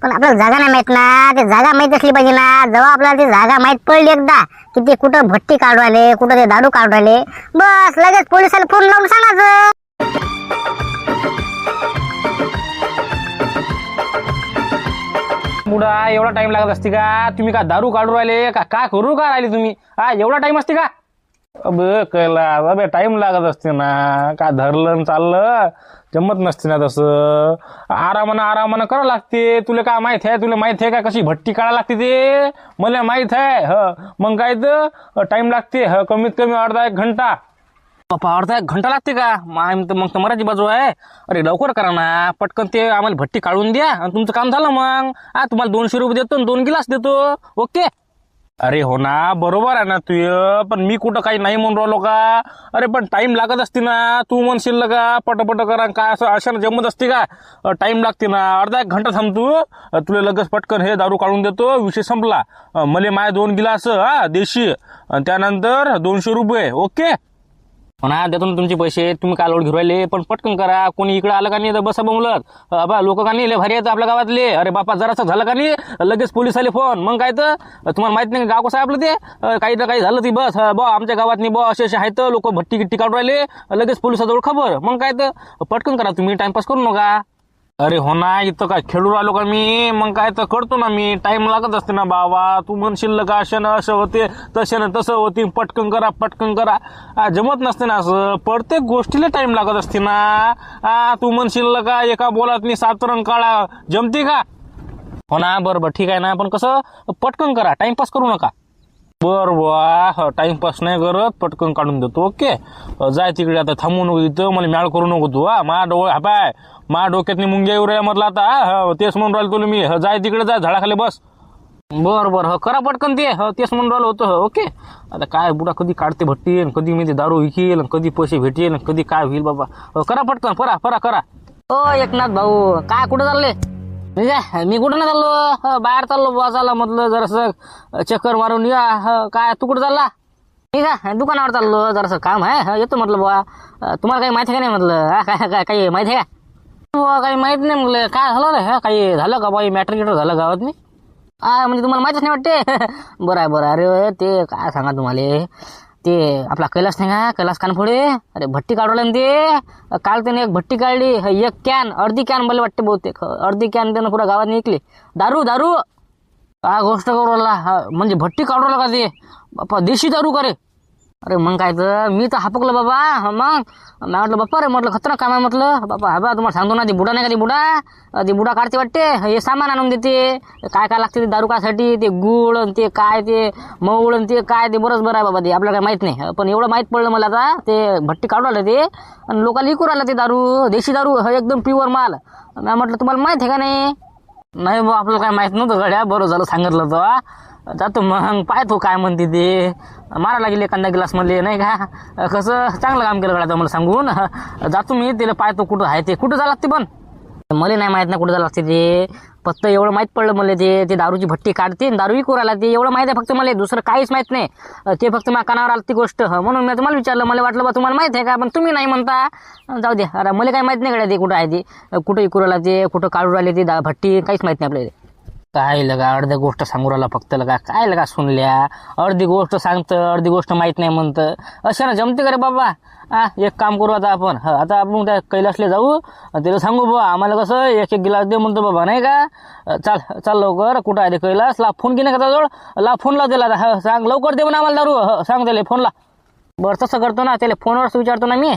पण आपल्याला जागा नाही माहित ना. ते जागा माहित असली पाहिजे ना. जेव्हा आपल्याला ती जागा माहित पडली एकदा की ते कुठं भट्टी काढू राहिले, कुठं ते दारू काढू राहिले, बस लगेच पोलिसाला फोन लावून सांगायचं. मुडा एवढा टाइम लागत असते का? तुम्ही का दारू काढू राहिले का काय करू का राहिले तुम्ही? एवढा टाइम असते का? अबे कैलास, अबे टाइम लागत असते ना. का धरलं न चाललं जमत नसते ना तसं. आरामानं करावं लागते. तुला काय माहित आहे? तुला माहित आहे का कशी भट्टी काढायला लागते ते? मला माहित आहे. मग काय तर टाइम लागते. कमीत कमी अर्धा एक घंटा. बापा, अर्धा एक घंटा लागते का? मग तर मराठी बाजू आहे. अरे लवकर करा ना, पटकन ते आम्हाला भट्टी काढून द्या आणि तुमचं काम झालं. मग तुम्हाला 200 रुपये देतो आणि 2 गिलास देतो. ओके. अरे हो ना, बरोबर आहे ना तू. पण मी कुठं काही नाही म्हणून राहिलो का? अरे पण टाइम लागत असते ना. तू म्हणशील का पटपट करा काय? असं अशानं जमत असते का? टाइम लागते ना. अर्धा एक घंटा थांब तू. तुला लगेच पटकन हे दारू काढून देतो. विषय संपला. मले माय 2 गिलास देशी आणि त्यानंतर 200 रुपये. ओके. म्हणा देतो ना तुमचे पैसे. तुम्ही काय लोड घेऊन राहिले? पण पटकन करा. कोणी इकडे आलं का नाही तर बसा बोंबलत. बा लोक का नाही लय भारी आहेत आपल्या गावातले. अरे बापा, जरासं झालं का नाही लगेच पोलीस आले फोन. मग काय तर तुम्हाला माहित नाही गाव कसं आहे आपलं ते? काही ना काही झालं ती बस बा आमच्या गावात नाही बा असे आहेत लोक भट्टी गिट्टी काढून राहिले. लगेच पोलिसाजवळ खबर. मग काय तर पटकन करा तुम्ही. टाइमपास करू नका. अरे हो ना, इथं काय खेळू राहिलो का मी? मग काय तर करतो ना मी. टाइम लागत असते ना बाबा. तू म्हणशील का अशानं असं होते, तशानं तसं होते, पटकन करा. जमत नसते ना असं. प्रत्येक गोष्टीला टाइम लागत असते ना. तू म्हणशील का एका बोलात मी 7 रंग काढा, जमते का? हो ना, बरोबर ठीक आहे ना. पण कसं पटकन करा, टाइमपास करू नका. बरं टाइमपास नाही करत, पटकन काढून देतो. ओके. जाय तिकडे आता, थांबू नको इथं. मला मॅळ करू नको तू. माझ्या डोक्यातनी मुंग्या येऊ राहिल्या म्हटलं आता. तेच म्हणून राहिलो तुला मी. जाय तिकडे, जाय झाडाखाली बस. बरं करा पटकन ते. तेच म्हणून राहिलो होतं. ओके. आता काय बुडा कधी काढते भट्टी, कधी मी ते दारू विकील, कधी पैसे भेटेल, कधी काय होईल बाबा. करा पटकन, करा. ओ एकनाथ भाऊ, काय कुठं चालले? मी कुठं नाही चाललो. बाहेर चाललो बसायला म्हटलं जरासं चक्कर मारून या. काय तू कुठं चालला? ठीक आहे, दुकानावर चाललो. जरासं काम आहे. येतो म्हटलं बुवा. तुम्हाला काही माहिती आहे का नाही म्हटलं? काय काही माहिती आहे का? बुवा काही माहित नाही म्हटलं. काय झालं रे? काही झालं का बाई? मॅटर गिटर झालं गावात मी? म्हणजे तुम्हाला माहितीच नाही वाटते. बरं आहे. अरे ते काय सांगा तुम्हाला, ते आपला कैलास नाही का, कैलास कानफोडे. अरे भट्टी काढवलं ते. काल त्याने एक भट्टी काढली. एक कॅन, अर्धी कॅन मला वाटते बहुतेक. अर्धी कॅन त्यानं पुरा गावात निघली. दारू काय गोष्ट करू राहिला? म्हणजे भट्टी काढू राहिला का ते? बाप्पा देशी दारू का रे? अरे मग काय तर मी तर हापकलं बाबा. मग मी म्हटलं बाप्पा रे, म्हटलं खतरनाक काम आहे म्हटलं. बाबा तुम्हाला सांगतो ना, ती बुडा नाही का, ती बुडा काढते वाटते. हे सामान आणून देते. काय लागते ते दारू कासाठी, ते गुळ ते काय ते मऊळ ते काय ते बरं आहे बाबा. ते आपल्याला काय माहित नाही. पण एवढं माहित पडलं मला आता, ते भट्टी काढून राहिलं ते आणि लोकांना विकू राहिलं ते दारू. देशी दारू एकदम प्युअर माल. मी म्हटलं तुम्हाला माहित आहे का नाही बा? आपल्याला काय माहित नव्हतं गड्या. बरं झालं सांगितलं तर. जातो मग पाहतो काय म्हणते ते. मारा लागेल एखादा ग्लास मध्ये नाही का. कसं चांगलं काम केलं गड्या मला सांगून. जातो मी त्याला पाहतो कुठं आहे ते. कुठं जायला लागते पण मला नाही माहित ना कुठं जायला लागते ते. फक्त एवढं माहित पडलं मला ते दारूची भट्टी काढते, दारू विकू राहिला ते. एवढं माहित आहे फक्त मला. दुसरं काहीच माहित नाही. ते फक्त माझ्या कानावर आलं ती गोष्ट. म्हणून मी तुम्हाला विचारलं. मला वाटलं बा तुम्हाला माहित आहे का, पण तुम्ही नाही म्हणता. जाऊ द्या. अरे मला काही माहित नाही गड्या ते कुठं आहे ते, कुठं विकू राहिला ते, कुठं काढू राहिले ते भट्टी. काहीच माहित नाही आपल्याला. काय लगा अर्ध्या गोष्ट सांगू राहिला फक्त लगा. काय लगा सुनल्या, अर्धी गोष्ट सांगतं, अर्धी गोष्ट माहित नाही म्हणतं. अशा ना जमते का रे बाबा? एक काम करू आता आपण. आता आपण त्या कैलासला जाऊ, त्याला सांगू बा आम्हाला कसं एक गिलास दे म्हणतो बाबा नाही का. चाल लवकर. कुठं आहे ते कैलास? ला फोन की नाही का जवळ? ला फोन लाव त्याला. सांग लवकर दे म्हणा आम्हाला दारू. सांग त्याला फोन ला. बरं तसं करतो ना, त्याला फोनवरच विचारतो ना मी.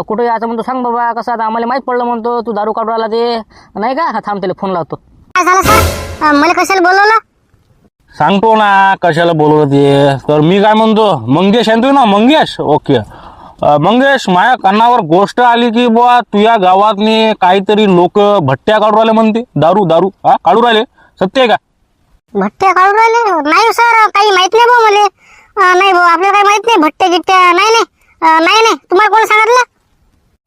कुठं यायचं म्हणतो सांग बाबा. कसं आता आम्हाला माहित पडलं म्हणतो तू दारू काढू राहिला ते नाही का. थांब त्याला फोन लावतो. काय झालं सर? मला कशाला बोलवलं? सांगतो ना कशाला बोलवत ते. तर मी काय म्हणतो, मंगेश आहे ना, मंगेश. ओके मंगेश, माझ्या कानावर गोष्ट आली की बुवा तुझ्या गावातनी काहीतरी लोक भट्ट्या काढू राहिले म्हणते. दारू काढू राहिले. सत्य आहे का? भट्ट्या काढून राहिले? नाही सर, काही माहित नाही भाऊ मला. नाही भाऊ, आपल्याला काही माहित नाही. भट्ट्या गिट्ट्या नाही. तुम्हाला कोण सांगितलं?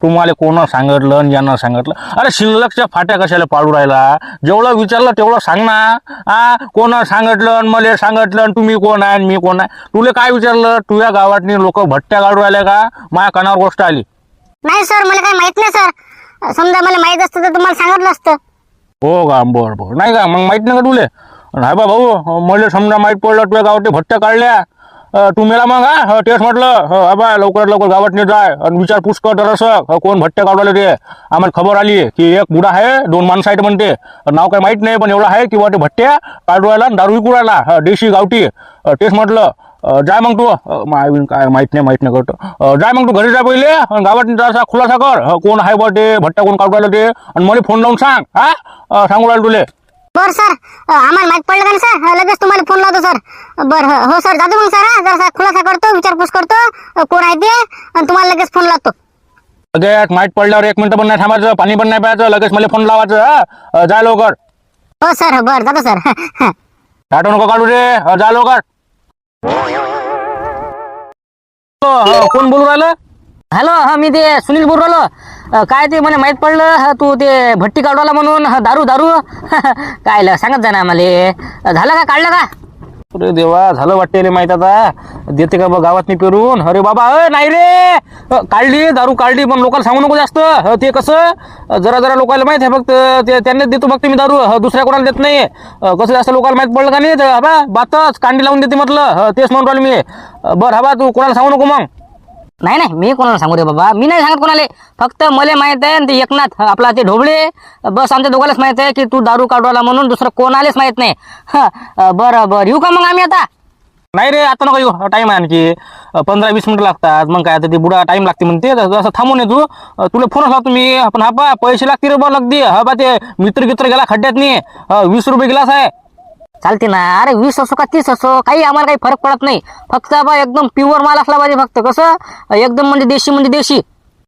तुम्हाला कोण सांगितलं आणि यांना सांगितलं? अरे शिल्लकच्या फाट्या कशाला पाडू राहिला? जेवढं विचारलं तेवढं सांग ना. कोण सांगितलं मला सांगितलं आणि तुम्ही कोण आहे आणि मी कोण आहे? तुला काय विचारलं? तुझ्या गावातनी लोक भट्ट्या काढू राहिले का? माझ्या कानावर गोष्ट आली. नाही सर, मला काही माहित नाही सर. समजा मला माहित असतं तर तुम्हाला सांगितलं असतं. हो का, बरं बरं. नाही का मग माहित नाही का तुले? नाही बा भाऊ, मला समजा माहीत पडलं तुझ्या गावात भट्ट्या काढल्या, तू मेला मग हा तेच म्हटलं बा लवकरात लवकर गावात नाही जाय आणि विचारपूस कर जरासं कोण भट्ट्या काढवायला ते. आम्हाला खबर आली की एक बुडा आहे, 2 माणसं आहेत म्हणते. नाव काही माहित नाही पण एवढं आहे की ते भट्ट्या काढवायला दारू विकू राहिला देशी गावठी. तेच म्हटलं जाय मग तू काय माहित नाही करतो. जाय मग तू घरी जा पहिले आणि गावात जरासा खुलासा कर कोण आहे बा ते भट्ट्या कोण काढू राहिलं ते, आणि मला फोन लावून सांग. हा सांगू राहिलो तुले. बरं सर, आम्हाला माहित पडलं का ना सर, लगेच तुम्हाला फोन लावतो सर. बरं हो सर, जातो मग सर. जरा खुलासा करतो, विचारपूस करतो कोण आहे ते, आणि तुम्हाला लगेच फोन लावतो. लगेच माहीत पडल्यावर 1 मिनिट पण नाही थांबायचं, पाणी पण नाही प्यायचं, लगेच मला फोन लावायचं. जा लवकर. हो सर, बरं जातो सर. टाटो नको काढू रे, जा लवकर. कोण बोलू राहिलं? हॅलो, हा मी ते सुनील बोल राहिलो. काय ते मला माहीत पडलं तू ते भट्टी काढवायला म्हणून दारू दारू काय सांगत जा ना आम्हाला. झालं का, काढलं का? अरे देवा, झालं वाटते रे माहित. आता देते का बा गावात नाही पेरून? अरे बाबा नाही रे, काढली दारू काढली, पण लोकांना सांगू नको जास्त. ते कसं जरा जरा लोकांना माहित आहे, फक्त ते त्यांनाच देतो फक्त मी दारू, दुसऱ्या कोणाला देत नाही. कसं जास्त लोकांना माहित पडलं का नाही बा बातच कांडी लावून देते म्हटलं. तेच म्हणून राहिलो मी. बरं बा तू कोणाला सांगू नको मग. नाही नाही, मी कोणाला सांगू रे बाबा, मी नाही सांगत कोणाला. फक्त मला माहित आहे ते एकनाथ आपला ते ढोबळे, बस आमच्या दोघांनाच माहित आहे की तू दारू काढवायला म्हणून, दुसरं कोणालाच माहित नाही. बरं बरं, येऊ का मग आम्ही आता? नाही रे, आता नको येऊ, टाईम आहे आणखी 15-20 मिनिटं लागतात. मग काय आता ते बुडा टाईम लागते म्हणते, असं थांबून ये तू. तुला फोन लावतो मी. पण हा बा पैसे लागते रे बा, लगदी. हा बा ते मित्र गेला खड्ड्यात नाही. 20 रुपये गिलास आहे. चालते ना. अरे 20 असो का 30 असो, काही आम्हाला काही फरक पडत नाही. फक्त बा एकदम प्युअर माल असला पाहिजे. फक्त कसं एकदम म्हणजे देशी.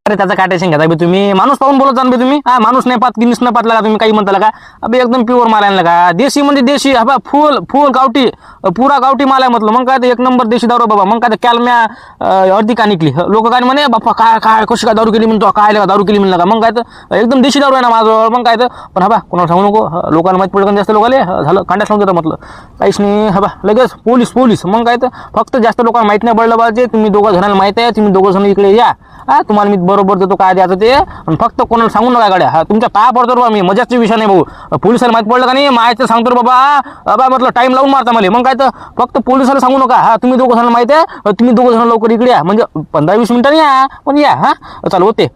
अरे त्याचं काय टेन्शन घेता बे तुम्ही? माणूस पाहून बोलत जाण बे तुम्ही. माणूस नाही पात गिनीस न पातला का तुम्ही? काही म्हणता का? अबे एकदम प्युअर माल आणला का? देशी म्हणजे देशी. हा बा फुल गावठी, पुरा गावठी माल आहे म्हटलं. मग काय ते 1 नंबर देशी दारू बाबा. मग काय ते कॅलम्या अर्धी का निघली. लोक काय म्हणे बाप्पा काय कशी काय दारू केली म्हणतो, काय दारू केली म्हणलं का? मग काय तर एकदम देशी दारू आहे ना माझं. मग काय तर पण हा बा कोणाला सांगू नको, लोकांना माहित पडलं जास्त. लोकांना झालं कांड्या सांगू देतं म्हटलं. काहीच नाही. हा बा लगेच पोलीस. मग काय तर फक्त जास्त लोकांना माहित नाही पडलं पाहिजे. तुम्ही दोघं जणांना माहित आहे, तुम्ही दोघं जण इकडे या. तुम्हाला मी बरोबर देतो काय द्यायचं ते. आणि फक्त कोणाला सांगू नका गाड्या. तुमच्या पाया पडतो बाबा मी, मजाचा विषय नाही भाऊ. पोलिसाला माहित पडलं का नाही, मायाचं सांगतो रे बाबा म्हटलं टाइम लावून मारता मला. मग काय तर फक्त पोलिसाला सांगू नका. तुम्ही दोघं जण माहित आहे, तुम्ही दोघं जण लवकर इकडे या. म्हणजे 15-20 मिनिटांनी या, पण या. चालू होते.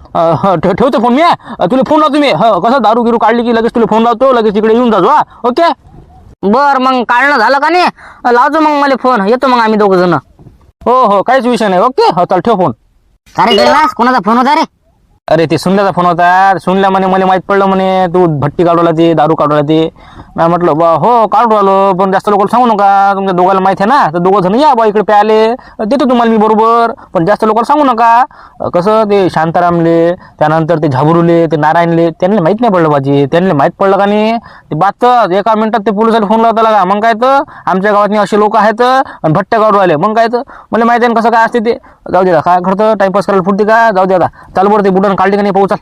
ठेवतो फोन मी. तुला फोन लावतो मी. कसं दारू गिरू काढली की लगेच तुला फोन लावतो, लगेच इकडे येऊन जातो. ओके. बरं मग काढणं झालं का नाही, लावतो मग मला फोन. येतो मग आम्ही दोघं जण. हो काहीच विषय नाही. ओके चल ठेव फोन. अरे गेलास, कोणाचा फोन होता रे? अरे ते सुनल्याचा फोन होता. सुनल्या म्हणे मला माहित पडलं म्हणे तू भट्टी काढवला ते दारू काढवला ते. मी म्हटलं बा हो काढू राहिलो, पण जास्त लोकांना सांगू नका. तुमच्या दोघांना माहिती आहे ना, तर दोघं जण या बा इकडे प्याले, देतो तुम्हाला मी बरोबर. पण जास्त लोकांना सांगू नका. कसं ते शांतारामले, त्यानंतर ते झाबरूले, ते नारायणले, त्यांना माहित नाही पडलं पाहिजे. त्यांना माहित पडलं का नाही ते बातच 1 मिनिटात ते पोलिसाला फोन लावता लागा. मग काय तर आमच्या गावातनी असे लोक आहेत आणि भट्ट्या काढू राहिले. मग काय तर मला माहिती आहे कसं काय असते ते. जाऊ दे काय करतं, टाइमपास करायला फुटते का? जाऊ दे आता. चाल बरं ते बुडान काढली का नाही पाहू. चाल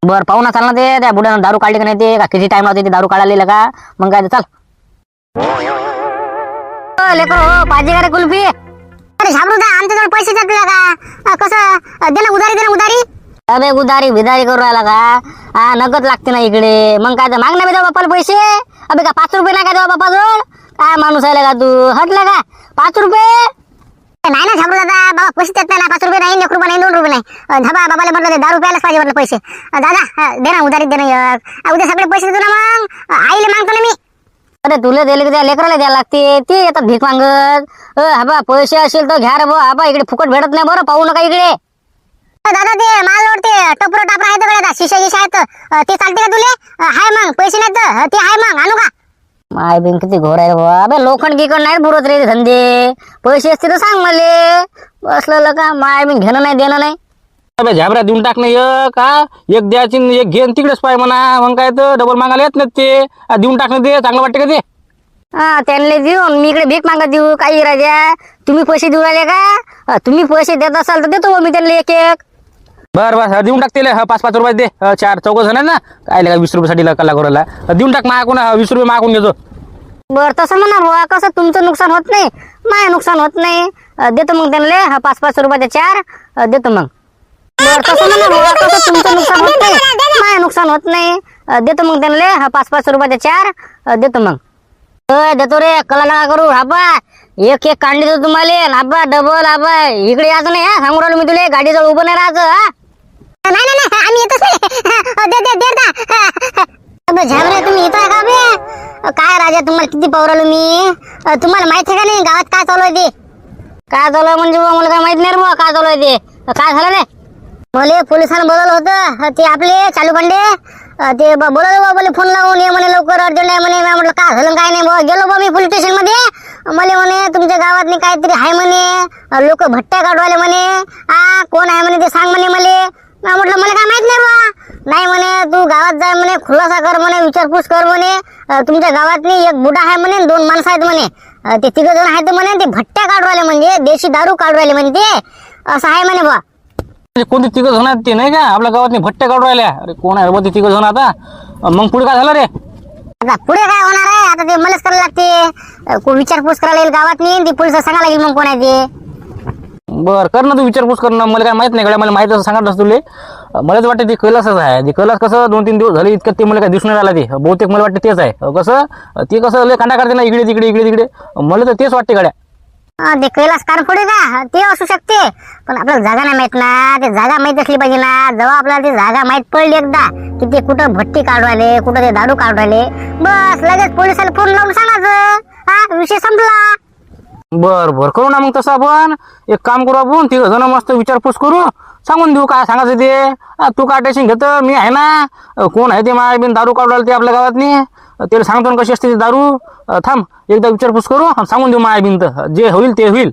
बरं पाहू ना, चाल ना. ते त्या बुड्यानं दारू काढली का नाही, ते का किती टाइम लावते ते दारू काढायला का? मग काय चाल. लेकर हो, पाहिजे का रे कुल्फी? अरे झाबरूदा, आमच्याजवळ पैसे देत नाही का? कसं दे ना उधारी. अबे उधारी भिदारी करू राहिला का? नगद लागते ना इकडे. मग काय तर माग ना देवा बाप्पाला पैसे. अबे का 5 रुपये नाही का देवा बाप्पाजवळ? काय माणूस आहे का तू? हटला का? 5 रुपये नाही ना झाबरू दादा, बाबा पैसे देत नाही ना. 5 रुपये नाही, 1 रुपये नाही, 2 रुपये नाही. धाबा बाबाला म्हटलं ते 10 रुपयालाच पाहिजे म्हटलं पैसे. दादा दे ना उधारीत, दे ना. उद्या सगळे पैसे देतो ना. मग आईला मागतो ना मी. अरे तुला दिले की त्या लेकराला द्यायला लागते, ते येतात भीक मागत. हाबा पैसे असेल तर घ्या रे बा. हाबा इकडे फुकट भेटत नाही. बरं पाहू नका इकडे. दादा ते माल ओढते, टपरा आहेत का? शिशा आहेत ते चालते का तुले? हाय मग पैसे नाहीत तर ते हाय मग आणू का? माय बिन किती घोर आहे बा. अबे लोखंड गिकड नाही बुरत रे धंदे. पैसे असते तर सांग मले. बसलं का माय बिन घेणं नाही देणं नाही. अबे झाबऱ्या देऊन टाक नाही एक द्यायची एक घेऊन तिकडेच पाय म्हणा. मग काय तर डबल मागायला येत नाही ते. देऊन टाकणं ते चांगलं वाटतं का ते? त्यांना देऊन मी इकडे भीक मागत देऊ काही राजा? तुम्ही पैसे देऊ राहिले का? तुम्ही पैसे देत असाल तर देतो मी त्यांना एक. बरं देऊन टाकतील. 5-5 रुपये दे. 4-4 जण ना काय का 20 रुपयासाठी कला करायला देऊन टाक. मागून 20 रुपये मागून घेतो. बरं तसं म्हणा बुवा, कसं तुमचं नुकसान होत नाही, माय नुकसान होत नाही. देतो मग त्यांना 5-5 रुपयाचे 4 देतो मग. बरं तसं म्हणा बुवा, कसं तुमचं नुकसान होत नाही, माय नुकसान होत नाही. देतो मग त्यांना 5-5 रुपयाचे 4 देतो मग. देतो रे, कला नका करू. आबा एक एक कांडी देतो तुम्हाला. आबा डबल. आबा इकडे यायचं नाही. सांगू राहिलो मी तुला, गाडीजवळ उभं नाही राहायचं. नाही नाही नाही, आम्ही येतच नाही. झाबरे तुम्ही येतोय का बे? काय राजा, तुम्हाला किती पावरालो मी. तुम्हाला माहित आहे का नाही गावात काय चालू आहे ते? काय चालू आहे म्हणजे मला काय माहित नाही रे बुवा काय चालू आहे ते. काय झालं रे? मला पोलिसांना बोलवलं होतं, ते आपले चालू खंडे ते बोलवलं बाबा, फोन लावून ये म्हणे लवकर, अर्जंट आहे म्हणे. मी म्हटलं काय झालं काय नाही बाबा. गेलो बा मी पोलीस स्टेशन मध्ये. मला म्हणे तुमच्या गावातनी काहीतरी आहे म्हणे, लोक भट्ट्या काढवायले म्हणे. कोण आहे म्हणे ते सांग म्हणे मला. मी म्हटलं मला काय माहित नाही बा. नाही म्हणे तू गावात जाय म्हणे, खुलासा कर म्हणे, विचारपूस कर म्हणे. तुमच्या गावातनी एक बुडा आहे म्हणे, 2 माणसं आहेत म्हणे. ते 3 जण आहेत म्हणे. ते भट्ट्या काढवायले म्हणजे देशी दारू काढवायले म्हणे ते. असं आहे म्हणे बा. कोणते 3 जण आहेत ते नाही का आपल्या गावात भट्ट्या काढून राहिल्या? अरे कोण आहे बा ते 3 जण आता? मग पुढे काय झालं रे? आता पुढे काय होणार आहे? आता ते मलाच करायला लागते. विचारपूस करायला येईल गावातनी. ती पोलिस सांगायला लागेल मग कोण आहे ते. बर कर ना तू विचारपूस कर ना. मला काय माहित नाही गड्या, मला माहित असं सांगितलं तुले. मलाच वाटतं ते कैलासच आहे. ते कैलास कसं 2-3 दिवस झाले इतकं ते मला काय दिसून राहिला. ते बहुतेक मला वाटतं तेच आहे. कसं ते कसं लय कांडा करते ना, इकडे तिकडे इकडे तिकडे. मला तर तेच वाटते गड्या. ते कैलास कारफोडे का ते असू शकते, पण आपल्याला जागा नाही माहित ना. ते जागा माहित असली पाहिजे ना. जेव्हा आपल्याला ती जागा माहित पडली एकदा की ते कुठं भट्टी काढू राहिले, कुठं ते दारू काढू राहिले, बस लगेच पोलिसाला फोन लावून सांगायचं. विषय संपला. बर बर करू ना मग तसं. आपण एक काम करू, आपण 3 जण मस्त विचारपूस करू, सांगून देऊ काय सांगायचं ते. तू काय टेन्शन घेत, मी आहे ना. कोण आहे ते माय बिन दारू काढू राहिले ते आपल्या गावातनी. त्याला सांगतो कशी असते ती दारू. थांब एकदा विचारपूस करू, सांगून देऊ माय बिन, तर जे होईल ते होईल.